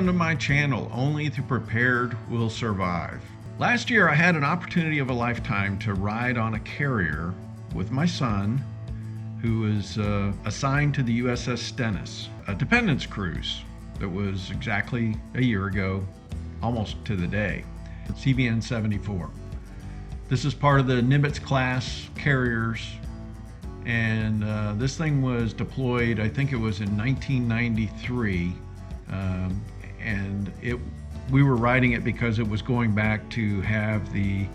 to my channel, Only the Prepared Will Survive. Last year I had an opportunity of a lifetime to ride on a carrier with my son, who was assigned to the USS Stennis, a dependence cruise that was exactly a year ago, almost to the day, CVN 74. This is part of the Nimitz class carriers, and this thing was deployed, I think it was in 1993, and we were riding it because it was going back to have the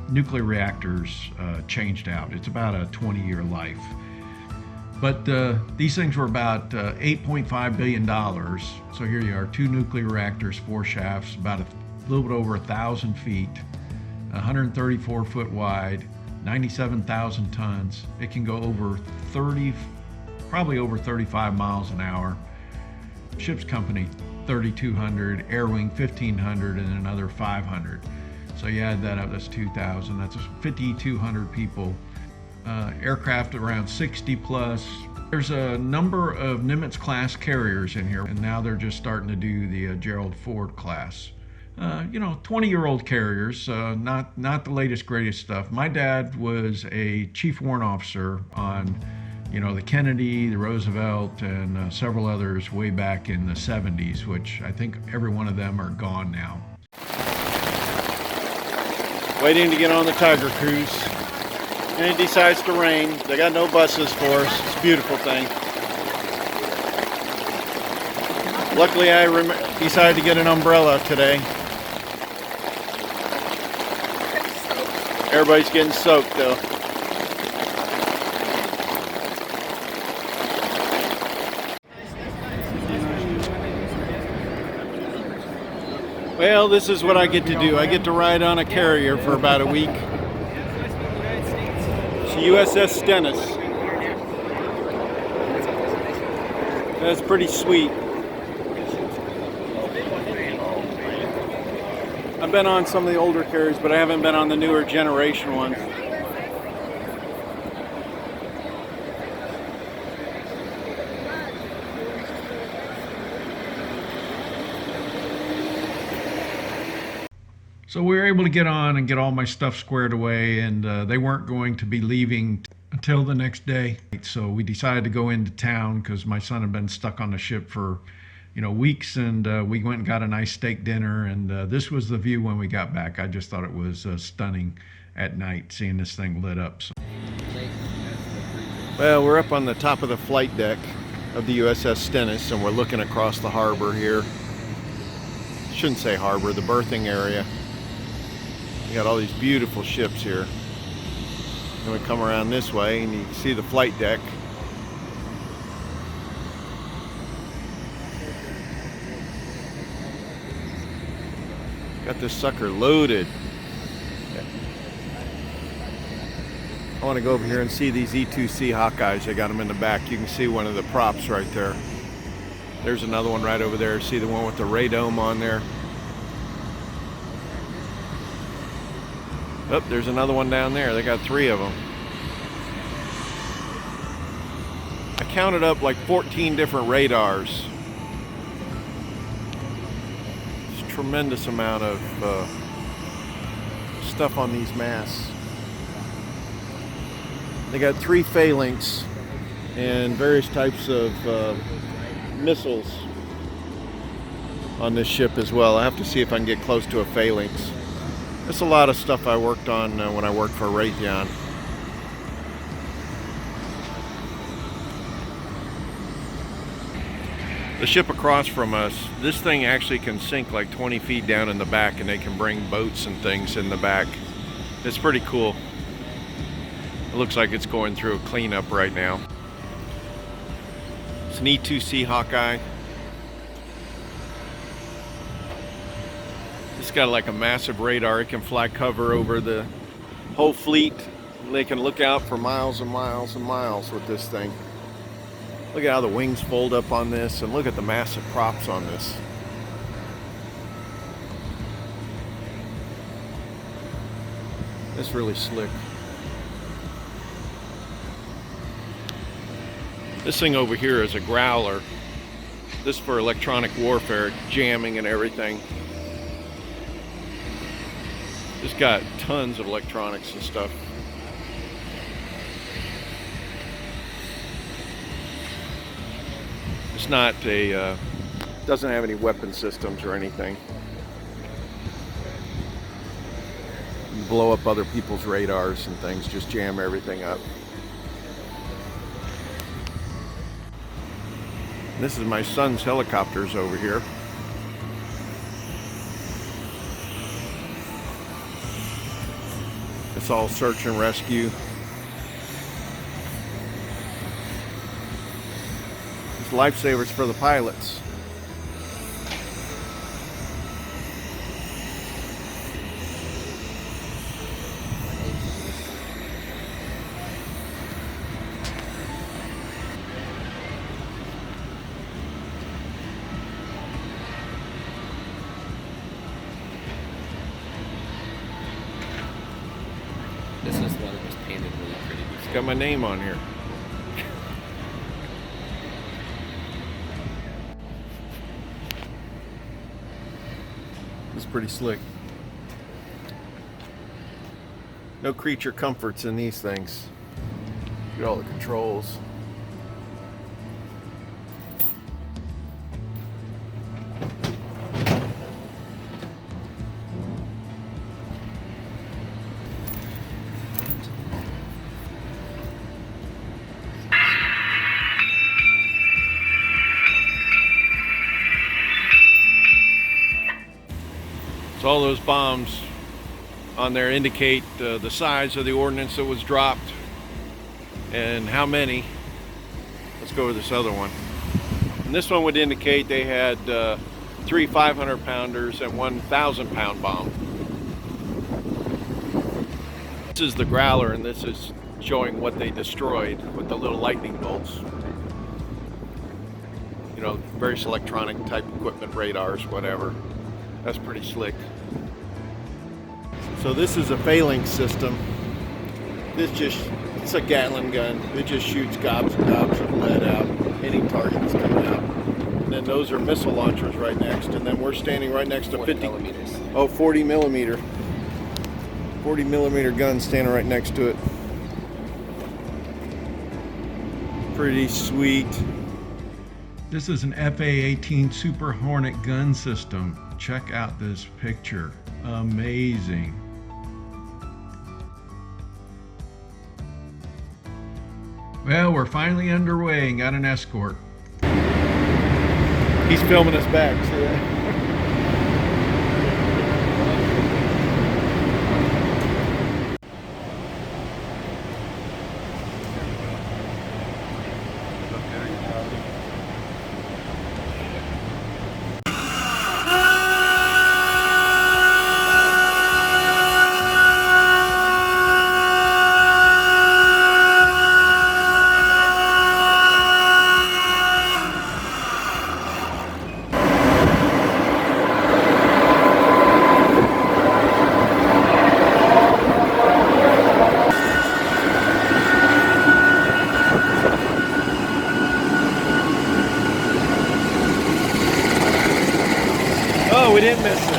nuclear reactors changed out. It's about a 20-year life. But these things were about $8.5 billion. So here you are, 2 nuclear reactors, 4 shafts, about a little bit over 1,000 feet, 134 foot wide, 97,000 tons. It can go over probably over 35 miles an hour. Ship's company, 3,200, Air Wing, 1,500, and another 500. So you add that up, that's 2,000. That's 5,200 people. Aircraft around 60 plus. There's a number of Nimitz class carriers in here, and now they're just starting to do the Gerald Ford class. 20-year-old carriers, not the latest greatest stuff. My dad was a chief warrant officer on, the Kennedy, the Roosevelt, and several others way back in the 70s, which I think every one of them are gone now. Waiting to get on the Tiger Cruise, and it decides to rain. They got no buses for us. It's a beautiful thing. Luckily, I decided to get an umbrella today. Everybody's getting soaked though. Well, this is what I get to do. I get to ride on a carrier for about a week. It's the USS Stennis. That's pretty sweet. I've been on some of the older carriers, but I haven't been on the newer generation ones. So we were able to get on and get all my stuff squared away, and they weren't going to be leaving until the next day. So we decided to go into town because my son had been stuck on the ship for weeks, and we went and got a nice steak dinner, and this was the view when we got back. I just thought it was stunning at night, seeing this thing lit up. So. Well, we're up on the top of the flight deck of the USS Stennis, and we're looking across the harbor here. Shouldn't say harbor, the berthing area. You got all these beautiful ships here. Then we come around this way and you can see the flight deck. Got this sucker loaded. I want to go over here and see these E2C Hawkeyes. They got them in the back. You can see one of the props right there. There's another one right over there. See the one with the radome on there? Oh, there's another one down there. They got 3 of them. I counted up like 14 different radars. It's a tremendous amount of stuff on these masts. They got 3 phalanx and various types of missiles on this ship as well. I have to see if I can get close to a phalanx. That's a lot of stuff I worked on when I worked for Raytheon. The ship across from us, this thing actually can sink like 20 feet down in the back, and they can bring boats and things in the back. It's pretty cool. It looks like it's going through a cleanup right now. It's an E2C Hawkeye. It's got like a massive radar. It can fly cover over the whole fleet. They can look out for miles and miles and miles with this thing. Look at how the wings fold up on this, and look at the massive props on this. It's really slick. This thing over here is a growler. This is for electronic warfare, jamming and everything. Just got tons of electronics and stuff. It's not a, doesn't have any weapon systems or anything. You blow up other people's radars and things, just jam everything up. And this is my son's helicopters over here. It's all search and rescue. It's lifesavers for the pilots. This is one that was painted really pretty. It's got my name on here. It's pretty slick. No creature comforts in these things. Look at all the controls. So all those bombs on there indicate the size of the ordnance that was dropped and how many. Let's go with this other one. And this one would indicate they had 3 500-pounders and 1,000-pound bomb. This is the Growler, and this is showing what they destroyed with the little lightning bolts. You know, various electronic type equipment, radars, whatever. That's pretty slick. So this is a phalanx system. It's a Gatling gun. It just shoots gobs and gobs of lead out, any target that's coming out. And then those are missile launchers right next. And then we're standing right next to 40 millimeter. 40 millimeter gun standing right next to it. Pretty sweet. This is an FA-18 Super Hornet gun system. Check out this picture. Amazing. Well, we're finally underway and got an escort. He's filming us back, see that? Oh, we didn't miss it.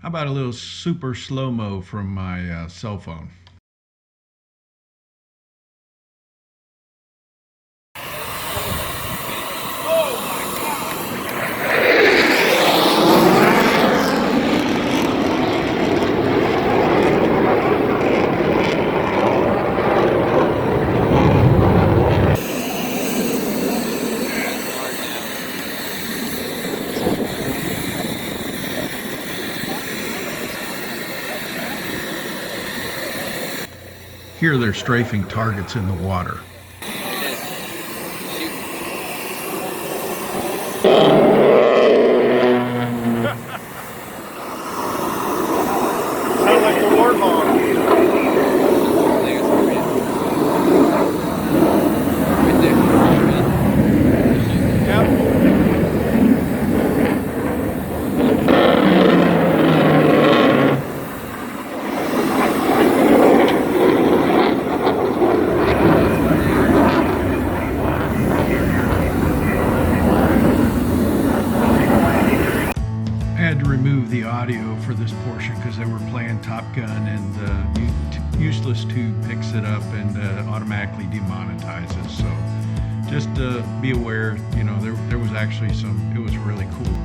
How about a little super slow-mo from my cell phone? hear they're strafing targets in the water. Sounds like the warthog. Remove the audio for this portion because they were playing Top Gun, and Useless Tube picks it up and automatically demonetizes. So just be aware, you know, there was actually it was really cool.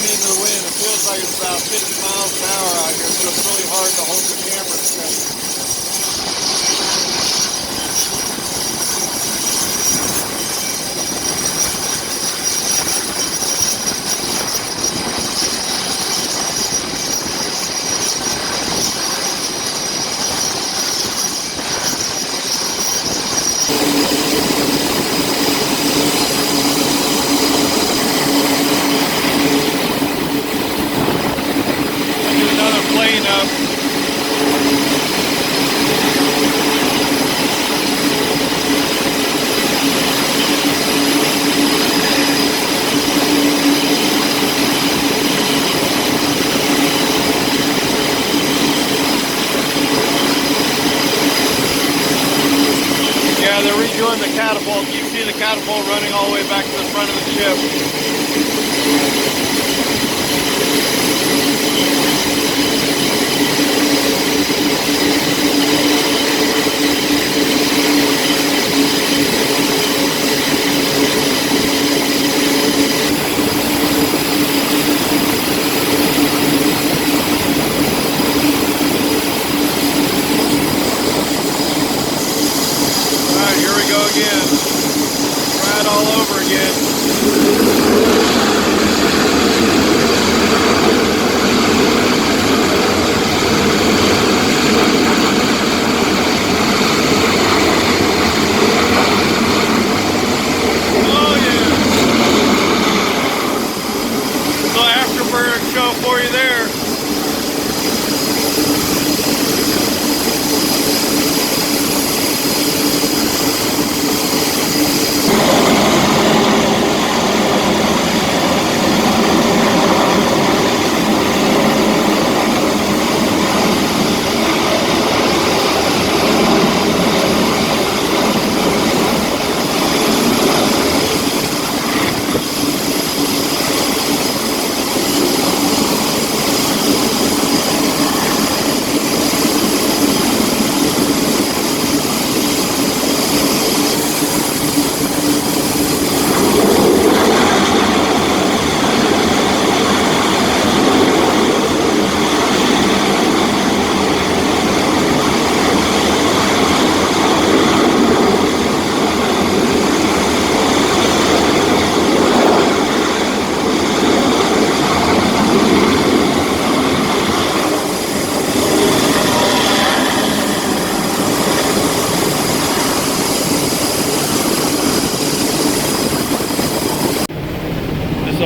Into the wind. It feels like it's about 50 miles an hour out here, so it's really hard to hold the camera steady. They're redoing the catapult. You see the catapult running all the way back to the front of the ship.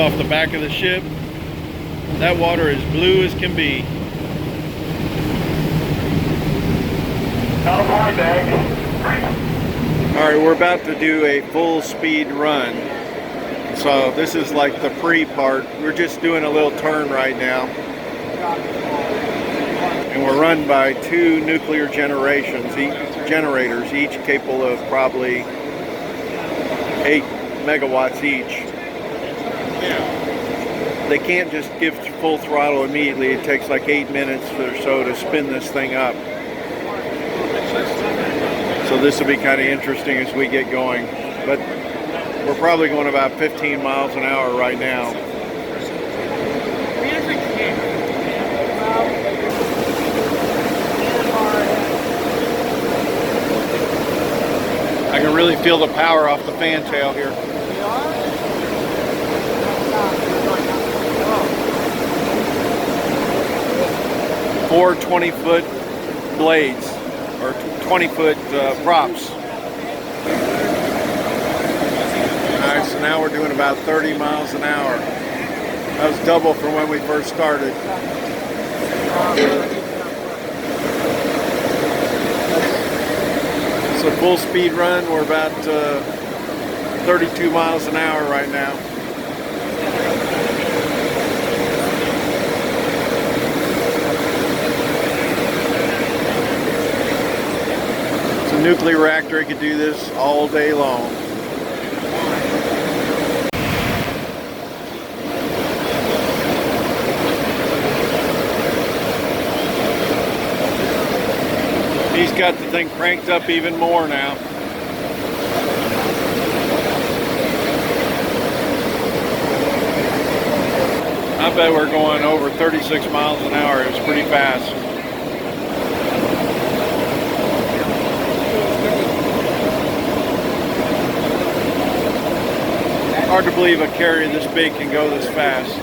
off the back of the ship. That water is blue as can be. Alright, we're about to do a full speed run. So this is like the pre part. We're just doing a little turn right now. And we're run by 2 nuclear generators, each capable of probably 8 megawatts each. They can't just give full throttle immediately. It takes like 8 minutes or so to spin this thing up. So this will be kind of interesting as we get going. But we're probably going about 15 miles an hour right now. I can really feel the power off the fantail here. 4 20-foot blades, or 20-foot props. Alright, so now we're doing about 30 miles an hour. That was double from when we first started. So full speed run, we're about 32 miles an hour right now. It's a nuclear reactor, it could do this all day long. He's got the thing cranked up even more now. I bet we're going over 36 miles an hour. It was pretty fast. Hard to believe a carrier this big can go this fast.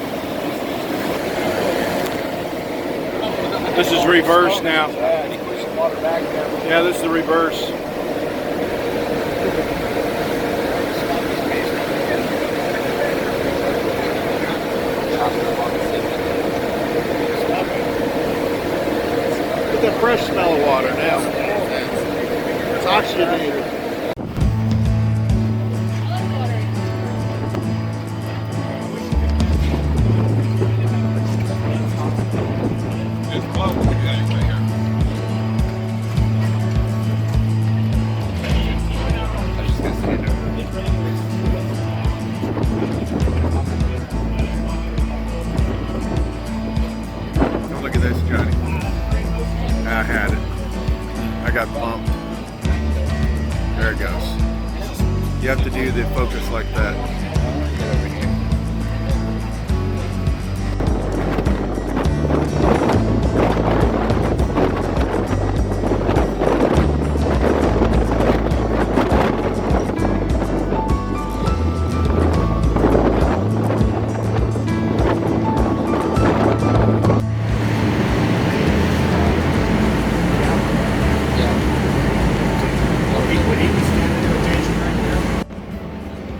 This is reverse now. Yeah, this is the reverse. Get that fresh smell of water now. It's oxygenated. Look at this, Johnny. I had it. I got bumped. There it goes. You have to do the focus like that.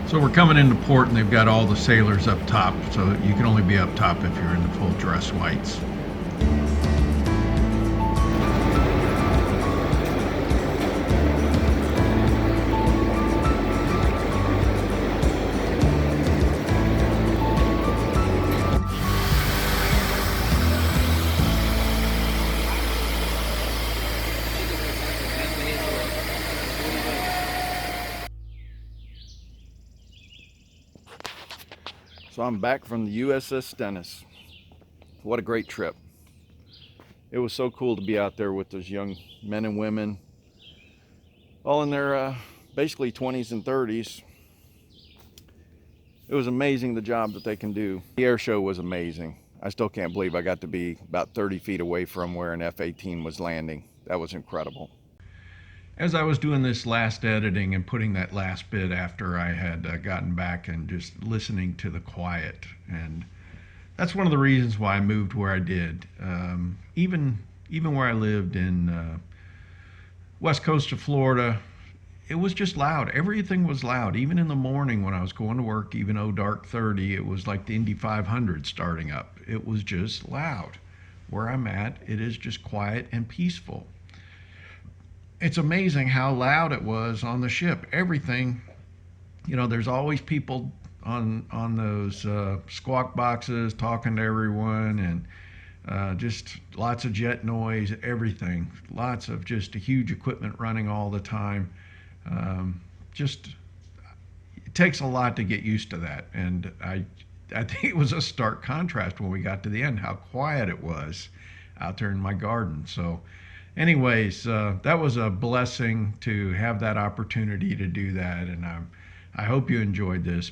So we're coming into port and they've got all the sailors up top, so you can only be up top if you're in the full dress whites. So I'm back from the USS Stennis. What a great trip. It was so cool to be out there with those young men and women, all in their basically 20s and 30s. It was amazing the job that they can do. The air show was amazing. I still can't believe I got to be about 30 feet away from where an F-18 was landing. That was incredible. As I was doing this last editing and putting that last bit after I had gotten back and just listening to the quiet, and that's one of the reasons why I moved where I did. Even where I lived in west coast of Florida, it was just loud. Everything was loud. Even in the morning when I was going to work, even though dark 30, it was like the Indy 500 starting up. It was just loud. Where I'm at, it is just quiet and peaceful. It's amazing how loud it was on the ship. Everything, there's always people on those squawk boxes talking to everyone, and just lots of jet noise, everything. Lots of just huge equipment running all the time. Just it takes a lot to get used to that, and I think it was a stark contrast when we got to the end how quiet it was out there in my garden. So anyways, that was a blessing to have that opportunity to do that, and I hope you enjoyed this.